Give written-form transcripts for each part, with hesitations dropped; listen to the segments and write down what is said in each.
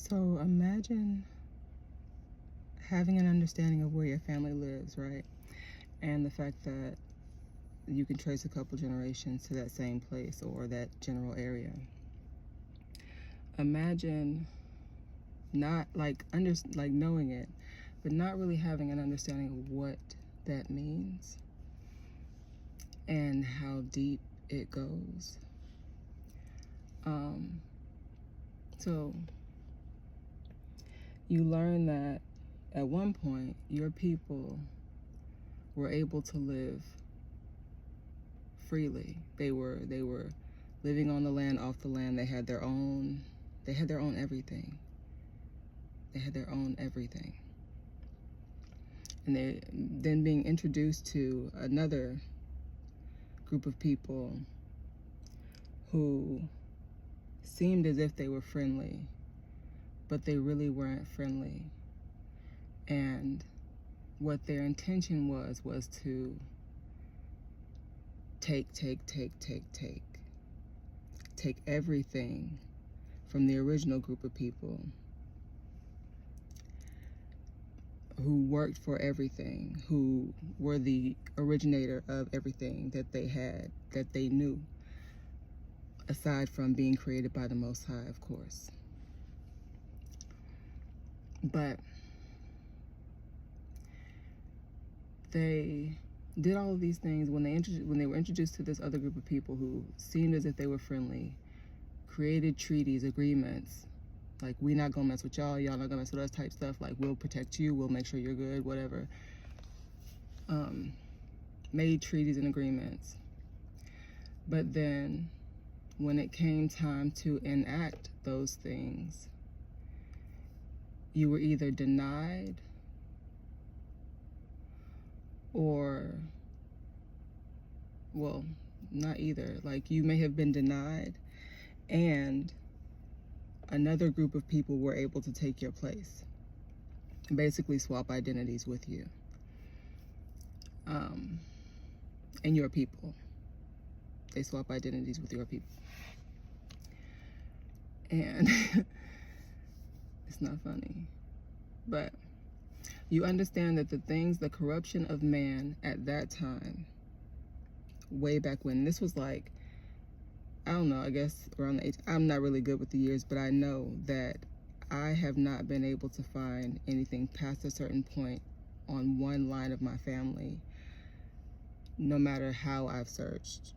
So imagine having an understanding of where your family lives, right? And the fact that you can trace a couple generations to that same place or that general area. Imagine not like knowing it, but not really having an understanding of what that means and how deep it goes. So you learn that at one point your people were able to live freely. They were living on the land, off the land. They had their own everything. They had their own everything. And they then being introduced to another group of people who seemed as if they were friendly, but they really weren't friendly. And what their intention was to take everything from the original group of people who worked for everything, who were the originator of everything that they had, that they knew, aside from being created by the Most High, of course. But they did all of these things when they were introduced to this other group of people who seemed as if they were friendly, created treaties, agreements, like, we not gonna mess with y'all, y'all not gonna mess with us type stuff, like, we'll protect you, we'll make sure you're good, whatever. Made treaties and agreements. But then when it came time to enact those things, you were either denied or, well, not either. Like, you may have been denied and another group of people were able to take your place, basically swap identities with you and your people. They swap identities with your people. And it's not funny, but you understand that the corruption of man at that time, way back when, this was like, I don't know, I guess around the age, I'm not really good with the years, but I know that I have not been able to find anything past a certain point on one line of my family, no matter how I've searched.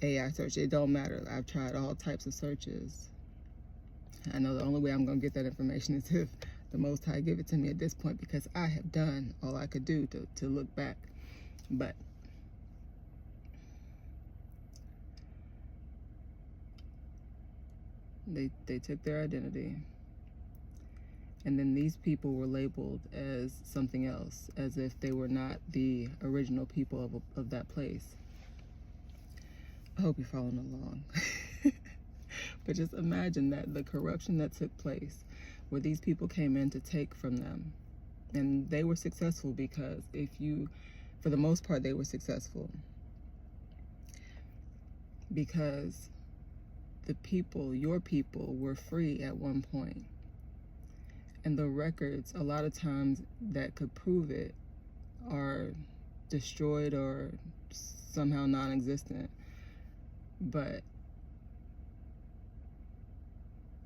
AI search, it don't matter. I've tried all types of searches. I know the only way I'm gonna get that information is if the Most High give it to me at this point, because I have done all I could do to look back. But they took their identity, and then these people were labeled as something else, as if they were not the original people of that place. I hope you're following along. But just imagine that the corruption that took place, where these people came in to take from them, and they were successful because for the most part, they were successful because the people, your people, were free at one point. And the records, a lot of times, that could prove it are destroyed or somehow non-existent. But,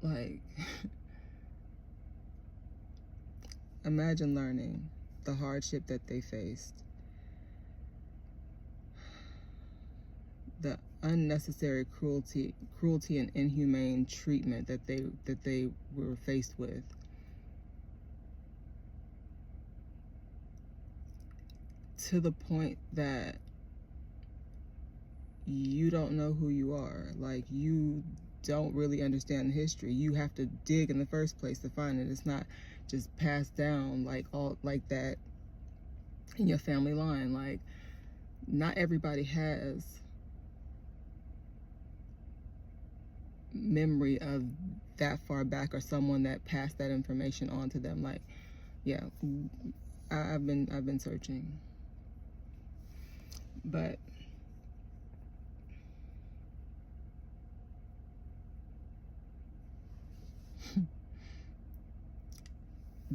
like, imagine learning the hardship that they faced, the unnecessary cruelty and inhumane treatment that they were faced with. To the point that you don't know who you are. Like, you don't really understand the history. You have to dig in the first place to find it. It's not just passed down like that in your family line. Like, not everybody has memory of that far back, or someone that passed that information on to them. Like, yeah, I've been searching, but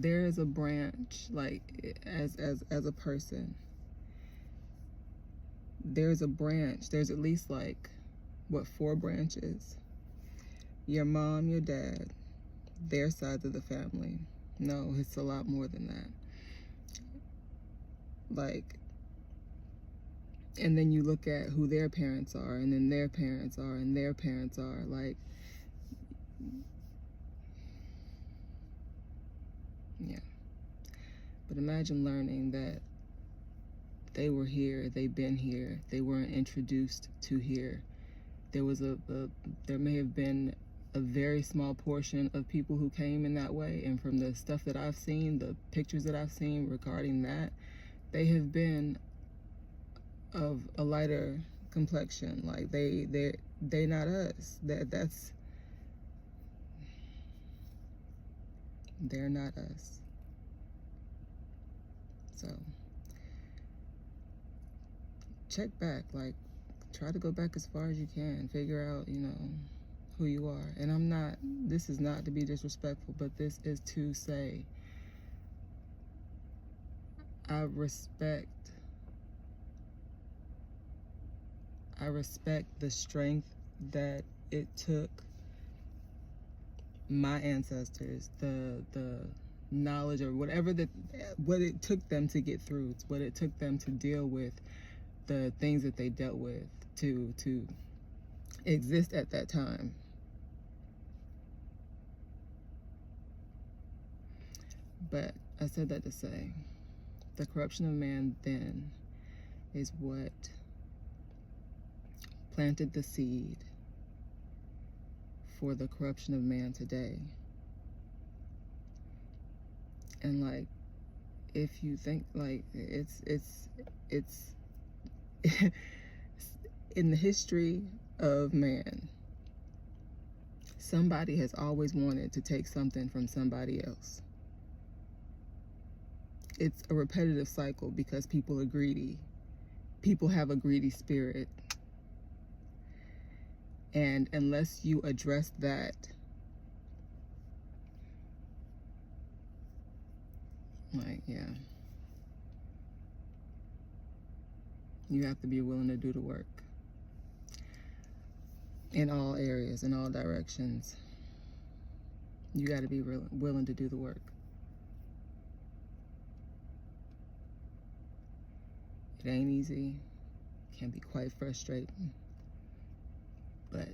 there is a branch, like as a person, there's a branch. There's at least like, what, 4 branches? Your mom, your dad, their side of the family. No, it's a lot more than that. Like, and then you look at who their parents are, and then their parents are, and their parents are. Like, yeah. But imagine learning that they were here, they've been here, they weren't introduced to here. There was there may have been a very small portion of people who came in that way, and from the stuff that I've seen, the pictures that I've seen regarding that, they have been of a lighter complexion. Like, they not us. They're not us. So check back, like, try to go back as far as you can, figure out, who you are. And this is not to be disrespectful, but this is to say, I respect the strength that it took my ancestors, the knowledge, or whatever, what it took them to get through, what it took them to deal with the things that they dealt with to exist at that time. But I said that to say, the corruption of man then is what planted the seed for the corruption of man today. And like, if you think, like, it's in the history of man, somebody has always wanted to take something from somebody else. It's a repetitive cycle because people are greedy. People have a greedy spirit. And unless you address that, like, yeah, you have to be willing to do the work in all areas, in all directions. You got to be willing to do the work. It ain't easy. It can be quite frustrating. But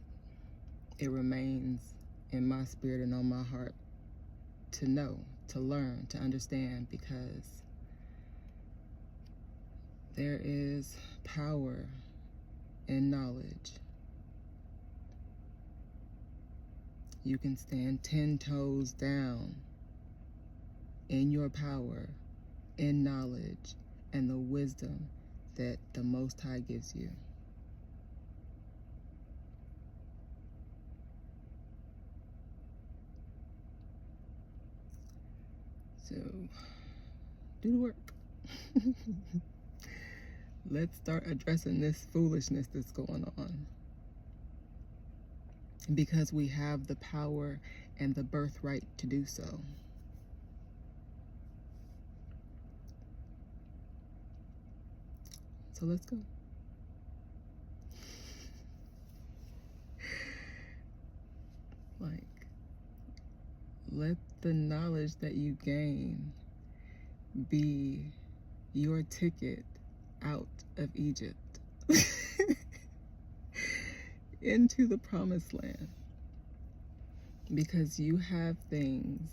it remains in my spirit and on my heart to know, to learn, to understand, because there is power in knowledge. You can stand 10 toes down in your power, in knowledge, and the wisdom that the Most High gives you. So, do the work. Let's start addressing this foolishness that's going on. Because we have the power and the birthright to do so. So let's go. Like, let the knowledge that you gain be your ticket out of Egypt into the promised land, because you have things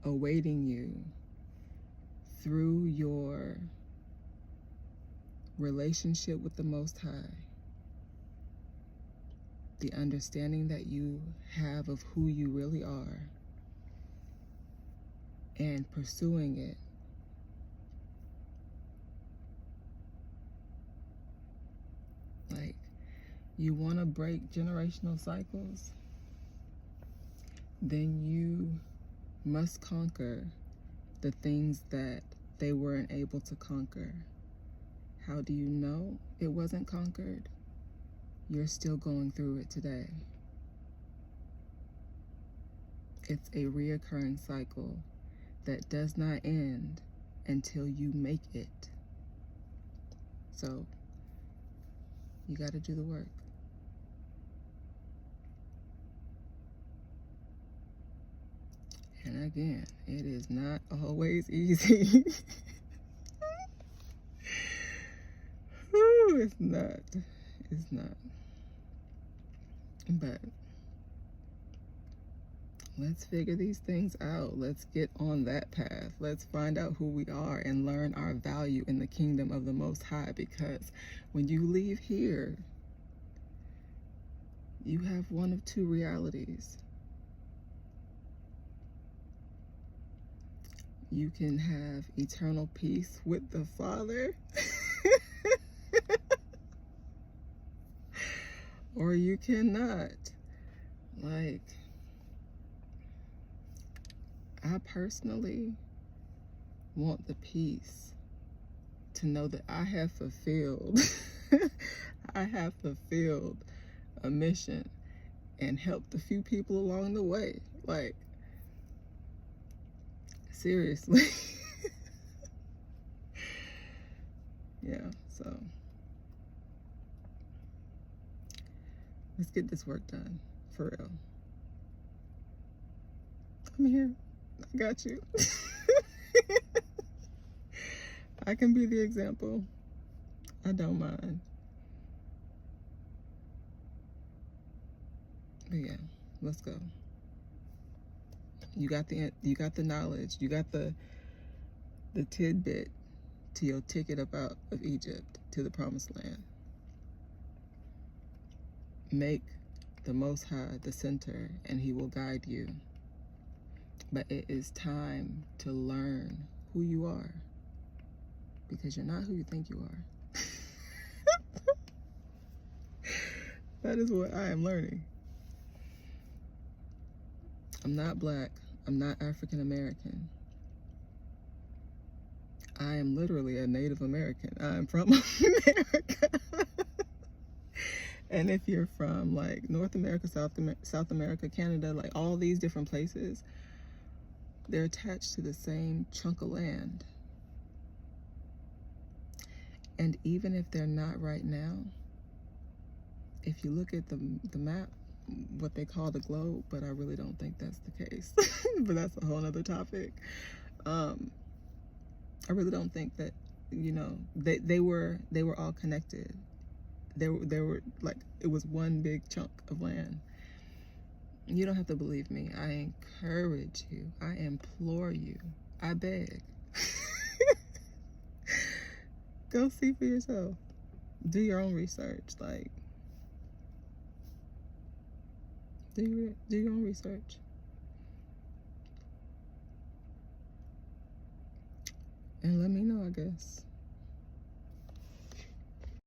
awaiting you through your relationship with the Most High, the understanding that you have of who you really are, and pursuing it. Like, you want to break generational cycles? Then you must conquer the things that they weren't able to conquer. How do you know it wasn't conquered? You're still going through it today. It's a reoccurring cycle that does not end until you make it. So you got to do the work. And again, it is not always easy. Ooh, it's not. It's not. But let's figure these things out. Let's get on that path. Let's find out who we are and learn our value in the kingdom of the Most High. Because when you leave here, you have one of two realities. You can have eternal peace with the Father, or you cannot. Like, I personally want the peace to know that I have fulfilled I have fulfilled a mission and helped a few people along the way. Like, seriously. Yeah, so let's get this work done, for real. I'm here. I got you. I can be the example. I don't mind. But yeah, let's go. You got the knowledge. You got the tidbit to your ticket up out of Egypt to the promised land. Make the Most High the center, and he will guide you. But it is time to learn who you are, because you're not who you think you are. That is what I am learning. I'm not black. I'm not African American. I am literally a Native American. I'm from America. And if you're from like North America, South America, Canada, like all these different places, they're attached to the same chunk of land. And even if they're not right now, if you look at the map, what they call the globe, but I really don't think that's the case. But that's a whole other topic. I really don't think that, you know, they were all connected. They were like, it was one big chunk of land. You don't have to believe me. I encourage you. I implore you. I beg. Go see for yourself. Do your own research. Like, do your own research. And let me know, I guess.